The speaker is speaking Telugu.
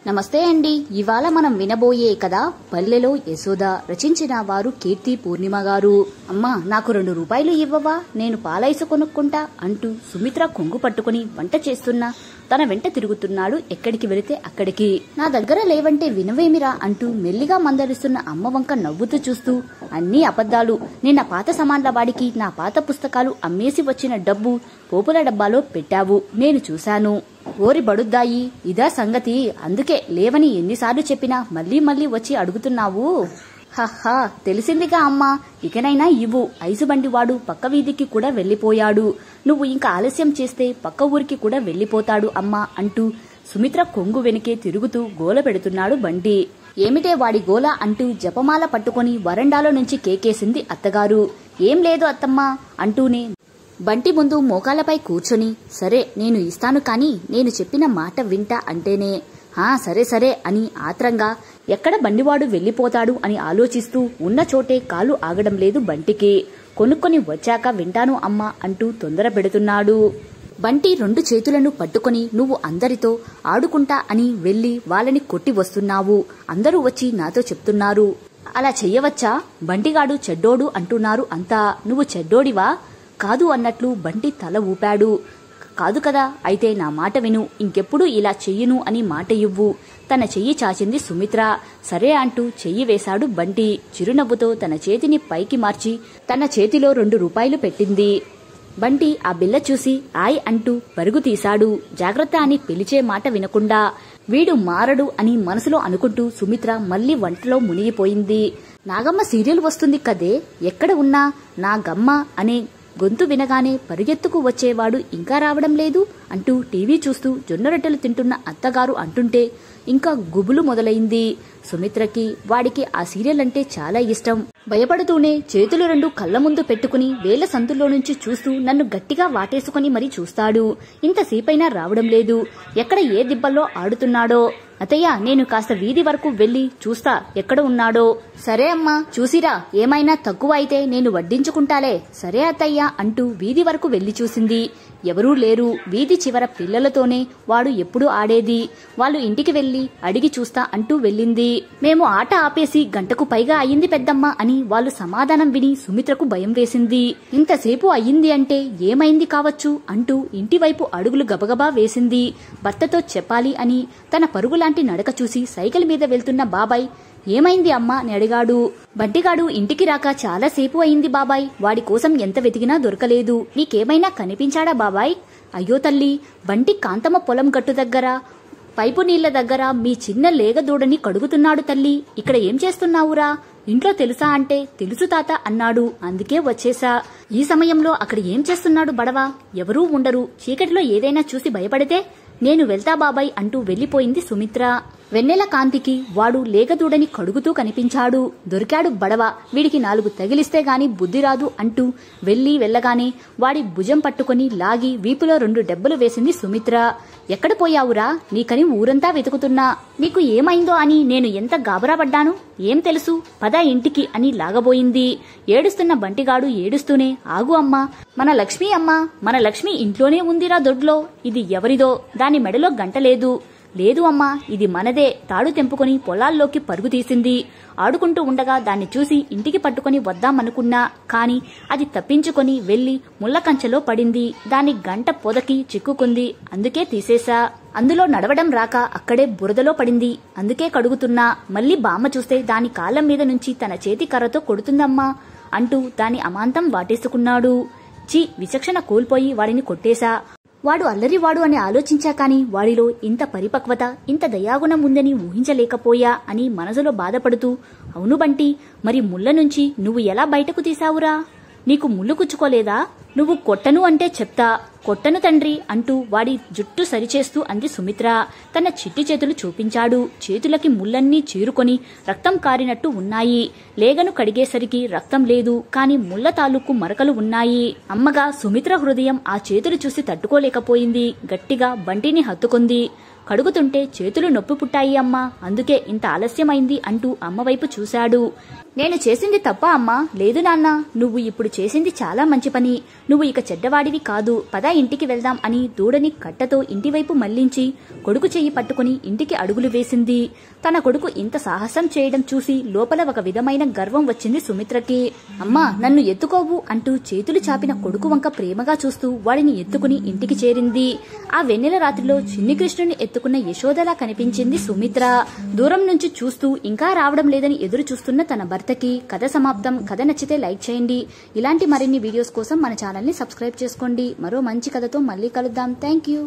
నమస్తే అండి. ఇవాళ మనం వినబోయే కథ పల్లెలో యశోద. రచించిన వారు కీర్తి పూర్ణిమ గారు. అమ్మా, నాకు 2 రూపాయలు ఇవ్వవా, నేను పాలైసు కొనుక్కుంటా అంటూ సుమిత్ర కొంగు పట్టుకుని వంట చేస్తున్నా తన వెంట తిరుగుతున్నాడు. ఎక్కడికి వెళితే అక్కడికి. నా దగ్గర లేవంటే వినవేమిరా అంటూ మెల్లిగా మందరిస్తున్న అమ్మ వంక నవ్వుతూ చూస్తూ, అన్నీ అబద్ధాలు. నిన్న పాత సామాన్ల వాడికి నా పాత పుస్తకాలు అమ్మేసి వచ్చిన డబ్బు పోపుల డబ్బాలో పెట్టావు, నేను చూశాను. ఓరి బడుద్దాయి, ఇదా సంగతి? అందుకే లేవని ఎన్నిసార్లు చెప్పినా మళ్ళీ మళ్ళీ వచ్చి అడుగుతున్నావు. హహా, తెలిసిందిగా అమ్మా, ఇకనైనా ఇవ్వు. ఐసుబండివాడు పక్క వీధికి కూడా వెళ్లిపోయాడు. నువ్వు ఇంకా ఆలస్యం చేస్తే పక్క ఊరికి కూడా వెళ్లిపోతాడు అమ్మా అంటూ సుమిత్ర కొంగు వెనుకే తిరుగుతూ గోల పెడుతున్నాడు బంటి. ఏమిటే వాడి గోల అంటూ జపమాల పట్టుకుని వరండాలో నుంచి కేకేసింది అత్తగారు. ఏం లేదు అత్తమ్మా అంటూనే బంటి ముందు మోకాలపై కూర్చొని, సరే నేను ఇస్తాను కాని నేను చెప్పిన మాట వింటా అంటేనే, సరే సరే అని ఆత్రంగా ఎక్కడ బండివాడు వెళ్లిపోతాడు అని ఆలోచిస్తూ ఉన్న చోటే కాలు ఆగడం లేదు బంటికి. కొనుక్కొని వచ్చాక వింటాను అమ్మా అంటూ తొందర పెడుతున్నాడు. బంటి 2 చేతులను పట్టుకుని, నువ్వు అందరితో ఆడుకుంటా అని వెళ్లి వాళ్ళని కొట్టి వస్తున్నావు. అందరూ వచ్చి నాతో చెప్తున్నారు. అలా చెయ్యవచ్చా? బంటిగాడు చెడ్డోడు అంటున్నారు అంతా. నువ్వు చెడ్డోడివా? కాదు అన్నట్లు బంటి తల ఊపాడు. కాదు కదా, అయితే నా మాట విను, ఇంకెప్పుడు ఇలా చెయ్యను అని మాట ఇవ్వు. తన చెయ్యి చాచింది సుమిత్ర. సరే అంటూ చెయ్యి వేశాడు బంటి. చిరునవ్వుతో తన చేతిని పైకి మార్చి తన చేతిలో 2 రూపాయలు పెట్టింది. బంటి ఆ బిల్ల చూసి ఆయ్ అంటూ పరుగు తీశాడు. జాగ్రత్త అని పిలిచే మాట వినకుండా. వీడు మారడు అని మనసులో అనుకుంటూ సుమిత్ర మళ్లీ వంటలో మునిగిపోయింది. నాగమ్మ సీరియల్ వస్తుంది కదే, ఎక్కడ ఉన్నా నా గమ్మ అనే గొంతు వినగానే పరిగెత్తుకు వచ్చేవాడు ఇంకా రావడం లేదు అంటూ టీవీ చూస్తూ జొన్న రొట్టెలు తింటున్న అత్తగారు అంటుంటే ఇంకా గుబులు మొదలైంది సుమిత్రకి. వాడికి ఆ సీరియల్ అంటే చాలా ఇష్టం. భయపడుతూనే చేతులు 2 కళ్ల ముందు పెట్టుకుని వేళ్ల సందుల్లో నుంచి చూస్తూ నన్ను గట్టిగా వాటేసుకుని మరీ చూస్తాడు. ఇంతసేపైనా రావడం లేదు. ఎక్కడ ఏ దిబ్బల్లో ఆడుతున్నాడో. అత్తయ్య, నేను కాస్త వీధి వరకు వెళ్లి చూస్తా ఎక్కడ ఉన్నాడో. సరే అమ్మా, చూసిరా, ఏమైనా తక్కువ అయితే నేను వడ్డించుకుంటాలే. సరే అత్తయ్య అంటూ వీధి వరకు వెళ్లి చూసింది. ఎవరూ లేరు. వీధి చివర పిల్లలతోనే వాడు ఎప్పుడూ ఆడేది. వాళ్ళు ఇంటికి వెళ్లి అడిగి చూస్తా అంటూ వెళ్ళింది. మేము ఆట ఆపేసి గంటకు పైగా అయ్యింది పెద్దమ్మ అని వాళ్ళు సమాధానం విని సుమిత్రకు భయం వేసింది. ఇంతసేపు అయ్యింది అంటే ఏమైంది కావచ్చు అంటూ ఇంటివైపు అడుగులు గబగబా వేసింది. భర్తతో చెప్పాలి అని తన పరుగులాంటి నడక చూసి సైకిల్ మీద వెళ్తున్న బాబాయ్, ఏమైంది అమ్మా అని అడిగాడు. బంటిగాడు ఇంటికి రాక చాలాసేపు అయింది బాబాయ్. వాడి కోసం ఎంత వెతికినా దొరకలేదు. నీకేమైనా కనిపించాడా బాబాయ్? అయ్యో తల్లి, బంటి కాంతమ్మ పొలం గట్టు దగ్గర పైపు నీళ్ల దగ్గర మీ చిన్న లేగదూడని కడుగుతున్నాడు తల్లి. ఇక్కడ ఏం చేస్తున్నావురా? ఇంట్లో తెలుసా అంటే తెలుసు తాత అన్నాడు. అందుకే వచ్చేసా. ఈ సమయంలో అక్కడ ఏం చేస్తున్నాడు బడవా? ఎవరూ ఉండరు. చీకటిలో ఏదైనా చూసి భయపడితే నేను వెళ్తా బాబాయ్ అంటూ వెళ్లిపోయింది సుమిత్ర. వెన్నెల కాంతికి వాడు లేగదూడని కడుగుతూ కనిపించాడు. దొరికాడు బడవ. వీడికి 4 తగిలిస్తే గాని బుద్ధి రాదు అంటూ వెళ్ళగానే వాడి భుజం పట్టుకుని లాగి వీపులో 2 దెబ్బలు వేసింది సుమిత్ర. ఎక్కడ పోయావురా? నీకని ఊరంతా వెతుకుతున్నా. నీకు ఏమైందో అని నేను ఎంత గాబరా పడ్డాను ఏం తెలుసు? పద ఇంటికి అని లాగబోయింది. ఏడుస్తున్న బంటిగాడు ఏడుస్తూనే, ఆగు అమ్మా, మన లక్ష్మి అమ్మా, మన లక్ష్మి ఇంట్లోనే ఉందిరా దొడ్లో. ఇది ఎవరిదో? దాని మెడలో గంట లేదు. లేదు అమ్మా, ఇది మనదే. తాడు తెంపుకొని పొలాల్లోకి పరుగు తీసింది. ఆడుకుంటూ ఉండగా దాన్ని చూసి ఇంటికి పట్టుకుని వద్దామనుకున్నా. కాని అది తప్పించుకొని వెళ్లి ముళ్ల కంచెలో పడింది. దాని గంట పొదకి చిక్కుకుంది. అందుకే తీసేశా. అందులో నడవడం రాక అక్కడే బురదలో పడింది. అందుకే కడుగుతున్నా. మళ్ళీ బామ్మ చూస్తే దాని కాళ్ళ మీద నుంచి తన చేతి కర్రతో కొడుతుందమ్మా అంటూ దాని అమాంతం వాటేసుకున్నాడు. విచక్షణ కోల్పోయి వాడిని కొట్టేశా. వాడు అల్లరివాడు అని ఆలోచించా కాని వాడిలో ఇంత పరిపక్వత, ఇంత దయాగుణం ఉందని ఊహించలేకపోయా అని మనసులో బాధపడుతూ, అవును బంటి, మరి ముళ్ళ నుంచి నువ్వు ఎలా బయటకు తీసావురా? నీకు ముళ్ళు కుచ్చుకోలేదా? నువ్వు కొట్టను అంటే చెప్తా. కొట్టను తండ్రి అంటూ వాడి జుట్టు సరిచేస్తూ అంది సుమిత్ర. తన చిట్టి చేతులు చూపించాడు. చేతులకి ముళ్ళన్నీ చీరుకొని రక్తం కారినట్టు ఉన్నాయి. లేగను కడిగేసరికి రక్తం లేదు, కాని ముళ్ళ తాలూకు మరకలు ఉన్నాయి. అమ్మగా సుమిత్ర హృదయం ఆ చేతులు చూసి తట్టుకోలేకపోయింది. గట్టిగా బంటిని హత్తుకుంది. కడుగుతుంటే చేతులు నొప్పి పుట్టాయి అమ్మా, అందుకే ఇంత ఆలస్యమైంది అంటూ అమ్మ వైపు చూశాడు. నేను చేసింది తప్ప అమ్మా? లేదు నాన్న, నువ్వు ఇప్పుడు చేసింది చాలా మంచి పని. నువ్వు ఇక చెడ్డవాడివి కాదు, పద ఇంటికి వెళ్దాం అని దూడని కట్టతో ఇంటివైపు మళ్లించి కొడుకు చెయ్యి పట్టుకుని ఇంటికి అడుగులు వేసింది. తన కొడుకు ఇంత సాహసం చేయడం చూసి లోపల ఒక విధమైన గర్వం వచ్చింది సుమిత్రకి. అమ్మా నన్ను ఎత్తుకోవు అంటూ చేతులు చాపిన కొడుకు వంక ప్రేమగా చూస్తూ వాడిని ఎత్తుకుని ఇంటికి చేరింది. ఆ వెన్నెల రాత్రిలో చిన్ని కృష్ణుని ఎత్తుకున్న యశోదలా కనిపించింది సుమిత్ర. దూరం నుంచి చూస్తూ ఇంకా రావడం లేదని ఎదురు చూస్తున్న తన భర్తకి కథ సమాప్తం. కథ నచ్చితే లైక్ చేయండి. ఇలాంటి మరిన్ని వీడియోస్ కోసం మన ఛానల్ని సబ్స్క్రైబ్ చేసుకోండి. మరో మంచి కథతో మళ్ళీ కలుద్దాం. Thank you.